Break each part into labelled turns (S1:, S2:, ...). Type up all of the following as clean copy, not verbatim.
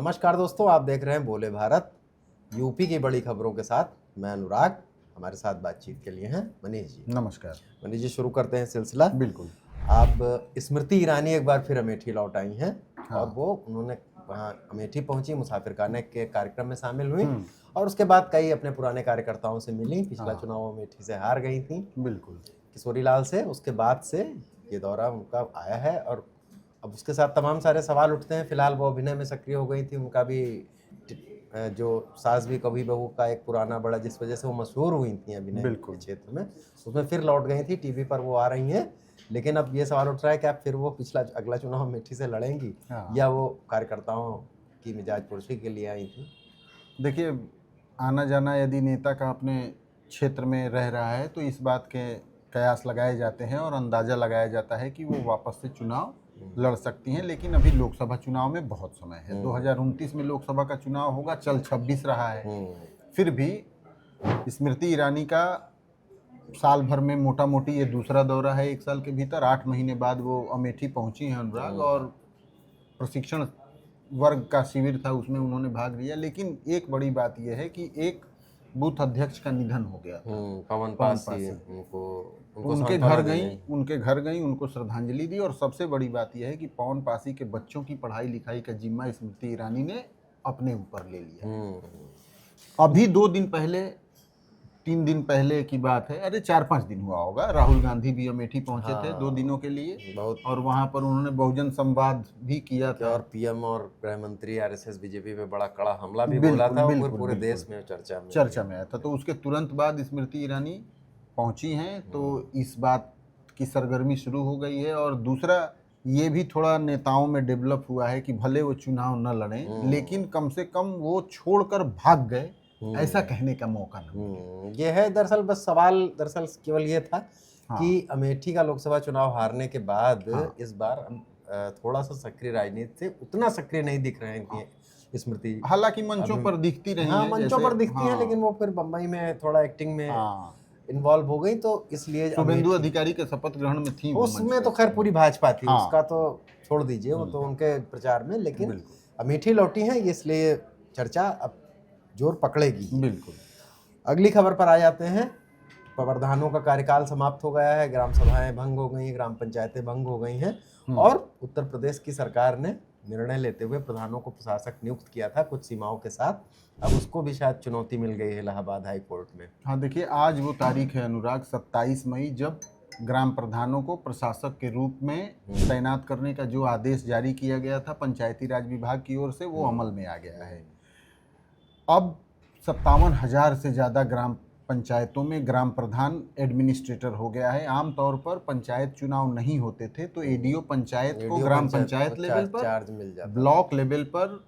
S1: नमस्कार दोस्तों, आप देख रहे हैं बोले भारत। यूपी की बड़ी खबरों के साथ मैं अनुराग। हमारे साथ बातचीत के लिए हैं मनीष जी।
S2: नमस्कार
S1: मनीष जी, शुरू करते हैं सिलसिला।
S2: बिल्कुल।
S1: आप स्मृति ईरानी एक बार फिर अमेठी लौट आई हैं।
S2: हाँ।
S1: और वो उन्होंने वहाँ अमेठी पहुंची, मुसाफिर खाने के कार्यक्रम में शामिल हुई और उसके बाद कई अपने पुराने कार्यकर्ताओं से मिली। पिछला चुनाव अमेठी से हार गई थी
S2: बिल्कुल
S1: किशोरी लाल से। उसके बाद से ये दौरा उनका आया है और अब उसके साथ तमाम सारे सवाल उठते हैं। फिलहाल वो अभिनय में सक्रिय हो गई थी। उनका भी जो सास भी कभी बहू का एक पुराना बड़ा, जिस वजह से वो मशहूर हुई थी अभिनय के क्षेत्र में, उसमें फिर लौट गई थी। टीवी पर वो आ रही हैं। लेकिन अब ये सवाल उठ रहा है कि आप फिर वो अगला चुनाव अमेठी से लड़ेंगी या वो कार्यकर्ताओं की मिजाज पुरशी के लिए आई थी?
S2: देखिए, आना जाना यदि नेता का अपने क्षेत्र में रह रहा है तो इस बात के कयास लगाए जाते हैं और अंदाज़ा लगाया जाता है कि वो वापस से चुनाव लड़ सकती हैं। लेकिन अभी लोकसभा चुनाव में बहुत समय है। 2029 में लोकसभा का चुनाव होगा, चल 26 रहा है। फिर भी स्मृति ईरानी का साल भर में मोटा मोटी ये दूसरा दौरा है। एक साल के भीतर 8 महीने बाद वो अमेठी पहुंची हैं अनुराग, और प्रशिक्षण वर्ग का शिविर था, उसमें उन्होंने भाग लिया। लेकिन एक बड़ी बात यह है कि एक बूथ अध्यक्ष का निधन हो गया था,
S1: पवन पासी।
S2: उनके घर गई, उनको श्रद्धांजलि दी। और सबसे बड़ी बात यह है कि पवन पासी के बच्चों की पढ़ाई लिखाई का जिम्मा स्मृति ईरानी ने अपने ऊपर ले लिया। अभी 3 दिन पहले की बात है, अरे 4-5 दिन हुआ होगा, राहुल गांधी भी अमेठी पहुंचे थे 2 दिनों के लिए और वहां पर उन्होंने बहुजन संवाद भी किया था।
S1: और पीएम और गृह मंत्री आरएसएस बीजेपी पे बड़ा कड़ा हमला भी बोला था। और पूरे देश में चर्चा में
S2: आया था। तो उसके तुरंत बाद स्मृति ईरानी पहुंची हैं, तो इस बात की सरगर्मी शुरू हो गई है। और दूसरा ये भी थोड़ा नेताओं में डेवलप हुआ है कि भले वो चुनाव न लड़ें, लेकिन कम से कम वो छोड़कर भाग गए, ऐसा कहने का मौका न।
S1: ये है दरअसल, बस सवाल दरअसल केवल ये था कि अमेठी का लोकसभा चुनाव हारने के बाद इस बार थोड़ा सा सक्रिय राजनीति से उतना सक्रिय नहीं दिख रहे हैं स्मृति।
S2: हालांकि मंचों पर दिखती रही हैं,
S1: मंचों पर दिखती हैं, लेकिन वो फिर बम्बई में थोड़ा एक्टिंग में इन्वॉल्व हो गई। तो इसलिए
S2: शुभेंदु अधिकारी के शपथ ग्रहण में थी,
S1: उसमें तो खैर पूरी भाजपा थी। उसका तो छोड़ दीजिए, वो तो उनके प्रचार में। लेकिन अमेठी लौटी हैं, इसलिए चर्चा अब जोर पकड़ेगी।
S2: बिल्कुल।
S1: अगली खबर पर आ जाते हैं। प्रधानों का कार्यकाल समाप्त हो गया है, ग्राम सभाएं भंग हो गई, ग्राम पंचायतें भंग हो गई हैं और उत्तर प्रदेश की सरकार ने निर्णय लेते हुए प्रधानों को प्रशासक नियुक्त किया था कुछ सीमाओं के साथ। अब उसको भी शायद चुनौती मिल गई है इलाहाबाद हाई कोर्ट में।
S2: हाँ, देखिए, आज वो तारीख है अनुराग, 27 मई, जब ग्राम प्रधानों को प्रशासक के रूप में तैनात करने का जो आदेश जारी किया गया था पंचायती राज विभाग की ओर से, वो अमल में आ गया है। अब 57,000 से ज़्यादा ग्राम पंचायतों में ग्राम प्रधान एडमिनिस्ट्रेटर हो गया है। आमतौर पर पंचायत चुनाव नहीं होते थे तो एडीओ पंचायत को ग्राम पंचायत लेवल पर
S1: चार्ज मिल जाता,
S2: ब्लॉक लेवल पर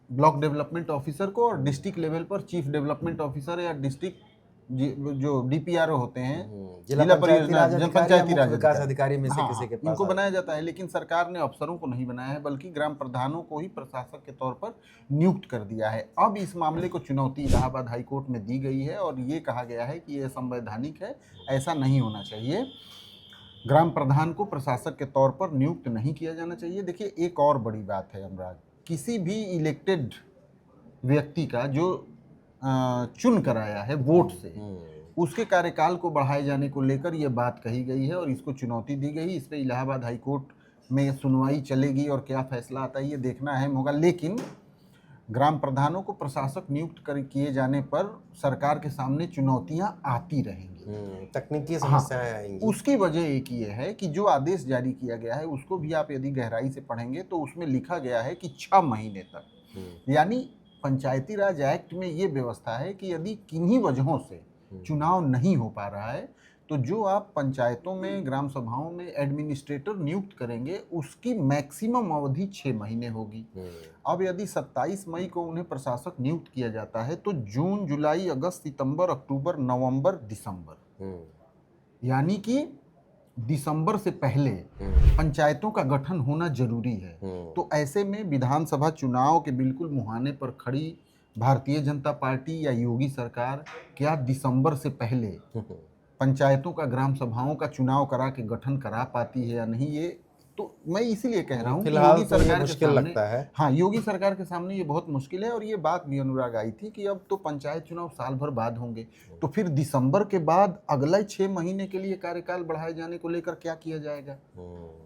S2: ब्लॉक डेवलपमेंट ऑफिसर को, और डिस्ट्रिक्ट लेवल पर चीफ डेवलपमेंट ऑफिसर या डिस्ट्रिक्ट जो डीपीआरओ होते हैं, जिला परियोजना पंचायती राज
S1: विकास अधिकारी में से किसी के पास
S2: इनको बनाया जाता है। लेकिन सरकार ने अफसरों को नहीं बनाया है, बल्कि ग्राम प्रधानों को ही प्रशासक के तौर पर नियुक्त कर दिया है। अब इस मामले को चुनौती इलाहाबाद हाईकोर्ट में दी गई है और ये कहा गया है कि यह संवैधानिक है, ऐसा नहीं होना चाहिए। ग्राम प्रधान को प्रशासक के तौर पर नियुक्त नहीं किया जाना चाहिए। देखिए, एक और बड़ी बात है अनुराग, किसी भी इलेक्टेड व्यक्ति का जो चुन कर आया है वोट से, उसके कार्यकाल को बढ़ाए जाने को लेकर यह बात कही गई है और इसको चुनौती दी गई। इस पर इलाहाबाद हाईकोर्ट में सुनवाई चलेगी और क्या फैसला आता है ये देखना अहम होगा। लेकिन ग्राम प्रधानों को प्रशासक नियुक्त किए जाने पर सरकार के सामने चुनौतियां आती रहेंगी,
S1: तकनीकी समस्याएं आएंगी।
S2: उसकी वजह एक ये है कि जो आदेश जारी किया गया है उसको भी आप यदि गहराई से पढ़ेंगे तो उसमें लिखा गया है कि 6 महीने तक, यानी पंचायती राज एक्ट में ये व्यवस्था है कि यदि किन्हीं वजहों से चुनाव नहीं हो पा रहा है तो जो आप पंचायतों में, ग्राम सभाओं में एडमिनिस्ट्रेटर नियुक्त करेंगे उसकी मैक्सिमम अवधि 6 महीने होगी। अब यदि 27 मई को उन्हें प्रशासक नियुक्त किया जाता है तो जून, जुलाई, अगस्त, सितंबर, अक्टूबर, नवंबर, दिसंबर, यानी कि दिसंबर से पहले पंचायतों का गठन होना जरूरी है। तो ऐसे में विधानसभा चुनाव के बिल्कुल मुहाने पर खड़ी भारतीय जनता पार्टी या योगी सरकार क्या दिसंबर से पहले पंचायतों का, ग्राम सभाओं का चुनाव करा के गठन करा पाती है या नहीं, ये तो मैं इसीलिए कह रहा हूँ कि
S1: फिलहाल
S2: योगी
S1: तो ये
S2: सरकार के
S1: मुश्किल
S2: सामने,
S1: लगता है।
S2: हाँ, योगी सरकार के सामने ये बहुत मुश्किल है। और ये बात भी अनुराग आई थी कि अब तो पंचायत चुनाव साल भर बाद होंगे, तो फिर दिसंबर के बाद अगले 6 महीने के लिए कार्यकाल बढ़ाए जाने को लेकर क्या किया जाएगा।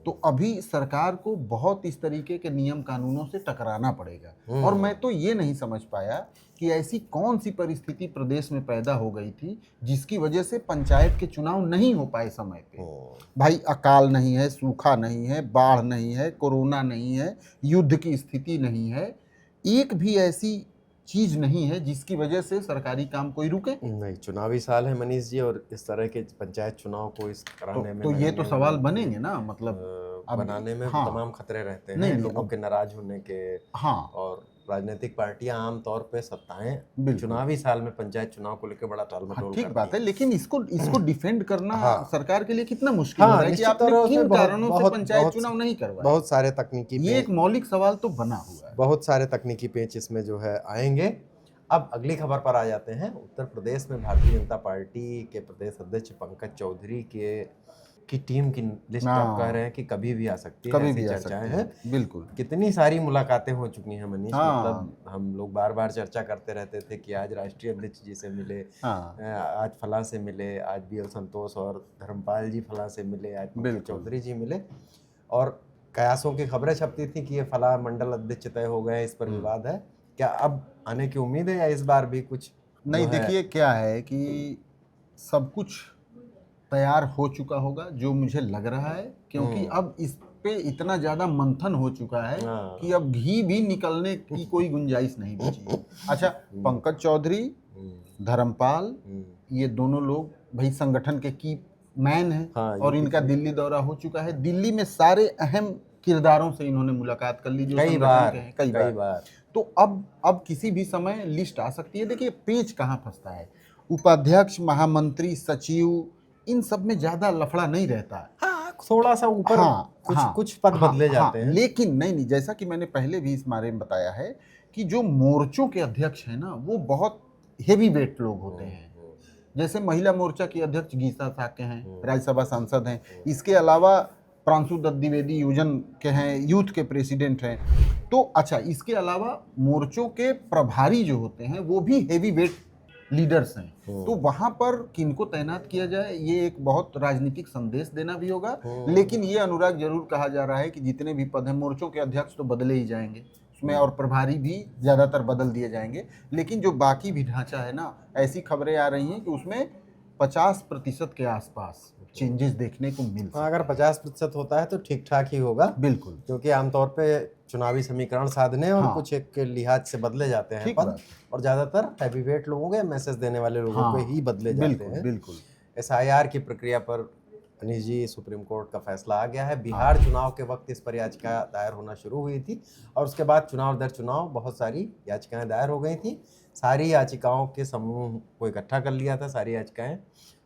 S2: तो अभी सरकार को बहुत इस तरीके के नियम कानूनों से टकराना पड़ेगा। और मैं तो ये नहीं समझ पाया कि ऐसी कौन सी परिस्थिति प्रदेश में पैदा हो गई थी जिसकी वजह से पंचायत के चुनाव नहीं हो पाए समय पे। भाई, अकाल नहीं है, सूखा नहीं है, बाढ़ नहीं है, कोरोना नहीं है, युद्ध की स्थिति नहीं है, एक भी ऐसी चीज नहीं है जिसकी वजह से सरकारी काम कोई रुके।
S1: नहीं, चुनावी साल है मनीष जी, और इस तरह के पंचायत चुनाव को इस कराने में
S2: तो ये तो सवाल बनेंगे ना, मतलब अब
S1: बनाने में
S2: हाँ,
S1: तमाम खतरे रहते हैं,
S2: नहीं,
S1: लोगों के नाराज होने के।
S2: हाँ,
S1: और राजनीतिक पार्टियां आमतौर पे सत्ताएं
S2: बिल्कुल।
S1: चुनावी साल में पंचायत चुनाव को लेकर बड़ा
S2: हाँ,
S1: टालमटोल
S2: ठीक
S1: करती
S2: बात है,
S1: हैं।
S2: लेकिन इसको डिफेंड करना
S1: हाँ।
S2: सरकार के लिए कितना मुश्किल हो
S1: हाँ,
S2: रहा है कि
S1: निश्चित
S2: आपने
S1: तौर
S2: किन
S1: से बहुत
S2: कारणों से
S1: बहुत
S2: पंचायत
S1: बहुत
S2: चुनाव नहीं करवाए।
S1: बहुत सारे तकनीकी
S2: ये एक मौलिक सवाल तो बना हुआ है।
S1: बहुत सारे तकनीकी पेच इसमें जो है आएंगे। अब अगली खबर पर आ जाते हैं। उत्तर प्रदेश में भारतीय जनता पार्टी के प्रदेश अध्यक्ष पंकज चौधरी की टीम की लिस्ट आप कह रहे हैं कि कभी भी आ सकती है,
S2: कभी
S1: ऐसी
S2: भी आ
S1: चर्चाएं
S2: सकती
S1: हैं।
S2: है, बिल्कुल।
S1: कितनी सारी मुलाकातें हो चुकी हैं मनीष,
S2: हाँ।
S1: मतलब हम लोग बार बार चर्चा करते रहते थे कि आज राष्ट्रीय अध्यक्ष जी से मिले,
S2: हाँ,
S1: आज फलां से मिले, आज BL संतोष और धर्मपाल जी फलां से मिले, आज पंकज
S2: बिल्कुल।
S1: चौधरी जी मिले, और कयासों की खबरें छपती थी कि ये फलां मंडल अध्यक्ष तय हो गए, इस पर विवाद है। क्या अब आने की उम्मीद है या इस बार भी कुछ
S2: नहीं,
S1: जो है?
S2: देखिए क्या है कि सब कुछ तैयार हो चुका होगा जो मुझे लग रहा है, क्योंकि अब इस पे इतना ज्यादा मंथन हो चुका है
S1: हाँ।
S2: कि अब घी भी निकलने की कोई गुंजाइश नहीं बची है। अच्छा, पंकज चौधरी, धर्मपाल, ये दोनों लोग भाई संगठन के की मैन हैं।
S1: हाँ,
S2: और इनका दिल्ली दौरा हो चुका है। दिल्ली में सारे अहम किरदारों से इन्होंने मुलाकात कर ली जो
S1: कई
S2: संगठन
S1: बार
S2: के हैं, कई बार। तो अब किसी भी समय लिस्ट आ सकती है। देखिए पेच कहाँ फंसता है, उपाध्यक्ष, महामंत्री, सचिव, इन सब में ज्यादा लफड़ा नहीं रहता है।
S1: हाँ, थोड़ा सा ऊपर कुछ पद बदले जाते हैं।
S2: लेकिन नहीं, जैसा कि मैंने पहले भी इस बारे में बताया है कि जो मोर्चों के अध्यक्ष हैं ना, वो बहुत हेवी वेट लोग होते हैं। जैसे महिला मोर्चा की अध्यक्ष गीता साके हैं, राज्यसभा सांसद हैं। इसके अलावा प्रांशु दत्त द्विवेदी योजन के हैं, यूथ के प्रेसिडेंट हैं। तो अच्छा, इसके अलावा मोर्चों के प्रभारी जो होते हैं वो भी हेवी वेट लीडर्स हैं। तो वहां पर किनको तैनात किया जाए, ये एक बहुत राजनीतिक संदेश देना भी होगा। लेकिन ये अनुराग जरूर कहा जा रहा है कि जितने भी पद हैं, मोर्चों के अध्यक्ष तो बदले ही जाएंगे उसमें, और प्रभारी भी ज्यादातर बदल दिए जाएंगे। लेकिन जो बाकी भी ढांचा है ना, ऐसी खबरें आ रही हैं कि उसमें 50% के आसपास चेंजेस देखने को मिल सकते हैं।
S1: अगर 50% होता है तो ठीक ठाक ही होगा,
S2: बिल्कुल,
S1: क्योंकि आमतौर पे चुनावी समीकरण साधने और कुछ एक लिहाज से बदले जाते हैं पद, और ज्यादातर हैवीवेट लोगों के, मैसेज देने वाले लोगों के ही बदले जाते हैं।
S2: बिल्कुल।
S1: SIR की प्रक्रिया पर अनिश जी, सुप्रीम कोर्ट का फैसला आ गया है। बिहार चुनाव के वक्त इस पर याचिका दायर होना शुरू हुई थी, और उसके बाद चुनाव दर चुनाव बहुत सारी याचिकाएं दायर हो गई थी। सारी याचिकाओं के समूह को इकट्ठा कर लिया था, सारी याचिकाएं,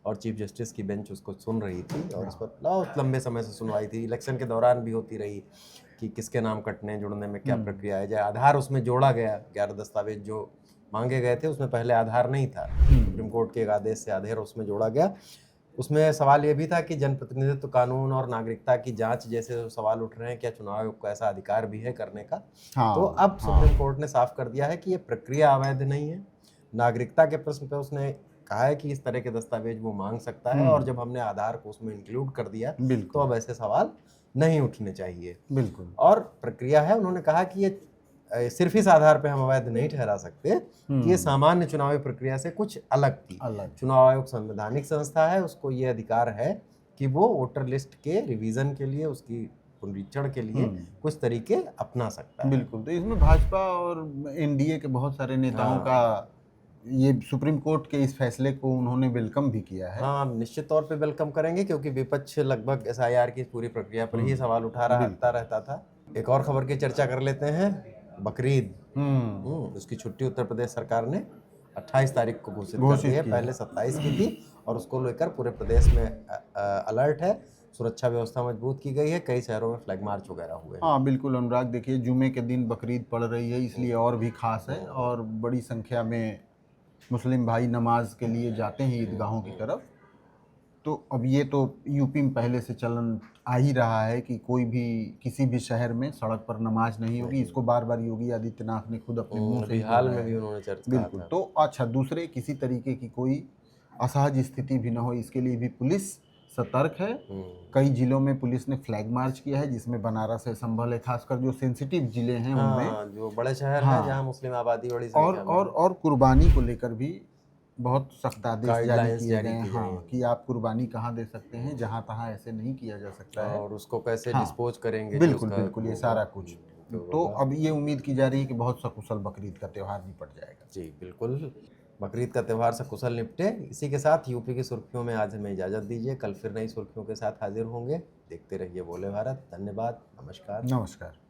S1: और चीफ जस्टिस की बेंच उसको सुन रही थी, और इस पर बहुत लंबे समय से सुनवाई थी। इलेक्शन के दौरान भी होती रही कि किसके नाम कटने जुड़ने में क्या प्रक्रिया है। जब आधार उसमें जोड़ा गया, 11 दस्तावेज जो मांगे गए थे उसमें पहले आधार नहीं था, सुप्रीम कोर्ट के एक आदेश से आधार उसमें जोड़ा गया। उसमें सवाल ये भी था कि जनप्रतिनिधित्व कानून और नागरिकता की जांच जैसे सवाल उठ रहे हैं, क्या चुनाव आयोग को ऐसा अधिकार भी है करने का। तो अब सुप्रीम कोर्ट ने साफ कर दिया है कि ये प्रक्रिया अवैध नहीं है। नागरिकता के प्रश्न पे उसने कहा है कि इस तरह के दस्तावेज वो मांग सकता है, और जब हमने आधार को उसमें इंक्लूड कर दिया तो अब ऐसे सवाल नहीं उठने चाहिए।
S2: बिल्कुल।
S1: और प्रक्रिया है, उन्होंने कहा कि ये सिर्फ इस आधार पे हम अवैध नहीं ठहरा सकते कि ये सामान्य चुनावी प्रक्रिया से कुछ अलग थी। चुनाव आयोग संवैधानिक संस्था है, उसको ये अधिकार है कि वो वोटर लिस्ट के रिवीजन के लिए, उसकी पुनरीक्षण के लिए कुछ तरीके अपना सकता है।
S2: बिल्कुल। तो इसमें भाजपा और NDA के बहुत सारे नेताओं का ये सुप्रीम कोर्ट के इस फैसले को उन्होंने वेलकम भी किया है।
S1: हाँ, निश्चित तौर पे वेलकम करेंगे, क्योंकि विपक्ष लगभग SIR की पूरी प्रक्रिया पर ही सवाल उठा रहता था। एक और खबर की चर्चा कर लेते हैं, बकरीद। उसकी छुट्टी उत्तर प्रदेश सरकार ने 28 तारीख को घोषित कर दी है, पहले 27 की थी, और उसको लेकर पूरे प्रदेश में अलर्ट है। सुरक्षा व्यवस्था मजबूत की गई है, कई शहरों में फ्लैग मार्च वगैरह हुए हैं।
S2: हाँ बिल्कुल अनुराग, देखिए जुमे के दिन बकरीद पड़ रही है, इसलिए और भी खास है, और बड़ी संख्या में मुस्लिम भाई नमाज के लिए जाते हैं ईदगाहों की तरफ। तो अब ये तो यूपी में पहले से चलन आ ही रहा है कि कोई भी किसी भी शहर में सड़क पर नमाज नहीं होगी। इसको बार बार योगी आदित्यनाथ ने खुद अपने मुंह से
S1: अभी
S2: ही
S1: हाल में
S2: दोहराया
S1: भी
S2: है।
S1: उन्होंने चर्च कहा
S2: बिल्कुल।
S1: था।
S2: तो अच्छा, दूसरे किसी तरीके की कोई असहज स्थिति भी न हो, इसके लिए भी पुलिस सतर्क है। कई जिलों में पुलिस ने फ्लैग मार्च किया है, जिसमें बनारस है, संभल है, खासकर जो सेंसिटिव जिले हैं उनमें।
S1: हाँ, जो बड़े शहर
S2: हाँ।
S1: हैं जहाँ मुस्लिम आबादी बड़ी
S2: और
S1: संख्या में
S2: और
S1: है।
S2: और कुर्बानी को लेकर भी बहुत सख्त आदेश जारी
S1: गाइडलाइंस
S2: किए
S1: जारी
S2: गए हैं।
S1: की
S2: हाँ,
S1: गई हैं।
S2: कि आप कुर्बानी कहाँ दे सकते हैं, जहाँ तहाँ ऐसे नहीं किया जा सकता है।
S1: और उसको कैसे
S2: हाँ,
S1: डिस्पोज करेंगे जो
S2: बिल्कुल
S1: उसका
S2: बिल्कुल, ये
S1: होगा,
S2: सारा कुछ।
S1: जो
S2: तो
S1: होगा।
S2: अब ये उम्मीद की जा रही है कि बहुत सकुशल बकरीद का त्यौहार निपट जाएगा।
S1: जी बिल्कुल, बकरीद का त्यौहार सकुशल निपटे। इसी के साथ यूपी की सुर्खियों में आज हमें इजाज़त दीजिए। कल फिर नई सुर्खियों के साथ हाजिर होंगे। देखते रहिए बोले भारत। धन्यवाद, नमस्कार।
S2: नमस्कार।